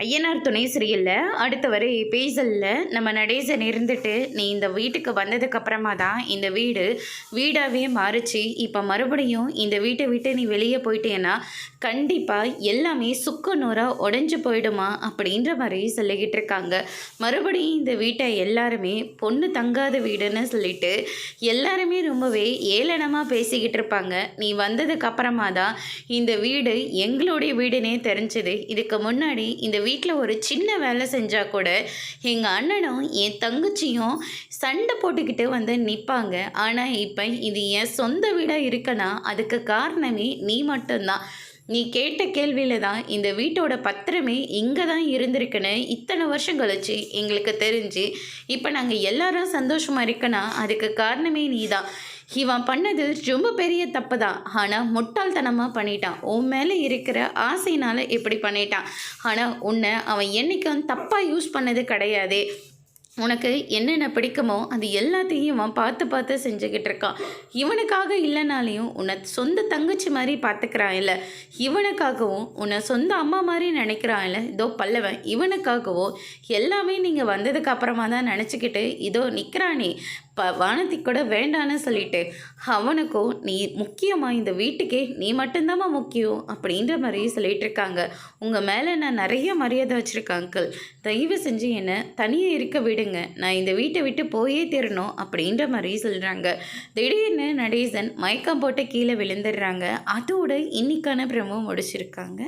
ஐயனார் துணை சீரியலில் அடுத்த வரை பேசலில் நம்ம நடேசன் இருந்துட்டு, நீ இந்த வீட்டுக்கு வந்ததுக்கு அப்புறமா தான் இந்த வீடாகவே மாறுச்சு. இப்போ மறுபடியும் இந்த வீட்டை விட்டு நீ வெளியே போயிட்டேன்னா கண்டிப்பாக எல்லாமே சுக்கு நூறாக உடஞ்சி போயிடுமா அப்படின்ற மாதிரி சொல்லிக்கிட்டு இருக்காங்க. மறுபடியும் இந்த வீட்டை எல்லாருமே பொண்ணு தங்காத வீடுன்னு சொல்லிட்டு எல்லாருமே ரொம்பவே ஏளனமாக பேசிக்கிட்டு இருப்பாங்க. நீ வந்ததுக்கு அப்புறமா தான் இந்த வீடு எங்களுடைய வீடுனே தெரிஞ்சுது. இதுக்கு முன்னாடி இந்த வீட்டில் ஒரு சின்ன வேலை செஞ்சால் கூட எங்கள் அண்ணனும் என் தங்கச்சியும் சண்டை போட்டுக்கிட்டு வந்து நிற்பாங்க. ஆனால் இப்போ இது என் சொந்த வீடாக இருக்குன்னா அதுக்கு காரணமே நீ மட்டும்தான். நீ கேட்ட கேள்வியில் தான் இந்த வீட்டோட பத்திரமே இங்கே தான் இருந்திருக்குன்னு இத்தனை வருஷம் கழிச்சு எங்களுக்கு தெரிஞ்சு இப்போ நாங்கள் எல்லாரும் சந்தோஷமாக இருக்கனா அதுக்கு காரணமே நீ தான். இவன் பண்ணது ரொம்ப பெரிய தப்பு தான், ஆனால் முட்டாள்தனமாக பண்ணிட்டான். உன் மேலே இருக்கிற ஆசையினால் இப்படி பண்ணிட்டான். ஆனால் உன்னை அவன் என்றைக்கும் தப்பாக யூஸ் பண்ணது கிடையாது. உனக்கு என்னென்ன பிடிக்குமோ அது எல்லாத்தையும் அவன் பார்த்து பார்த்து செஞ்சுக்கிட்டு இருக்கான். இவனுக்காக இல்லைனாலையும் உன்னை சொந்த தங்கச்சி மாதிரி பார்த்துக்கிறான் இல்லை, இவனுக்காகவும் உன்னை சொந்த அம்மா மாதிரி நினைக்கிறான் இல்லை. இதோ பல்லவன் இவனுக்காகவும் எல்லாமே நீங்கள் வந்ததுக்கு அப்புறமா தான் நினச்சிக்கிட்டு இதோ நிற்கிறானே வானத்தி கூட வேண்டான்னு சொல்லிட்டு அவனுக்கும் நீ முக்கியமாக இந்த வீட்டுக்கே நீ மட்டும்தாம்மா முக்கியம் அப்படின்ற மாதிரி சொல்லிட்டு இருக்காங்க. உங்கள் மேலே நான் நிறைய மரியாதை வச்சுருக்கேன் அங்கிள், தயவு செஞ்சு என்னை தனியாக இருக்க விடுங்க, நான் இந்த வீட்டை விட்டு போயே தரணும் அப்படின்ற மாதிரி சொல்கிறாங்க. திடீர்னு நடேசன் மயக்கம் போட்டு கீழே விழுந்துடுறாங்க. அதோட இன்னைக்கான பிரமோ முடிச்சிருக்காங்க.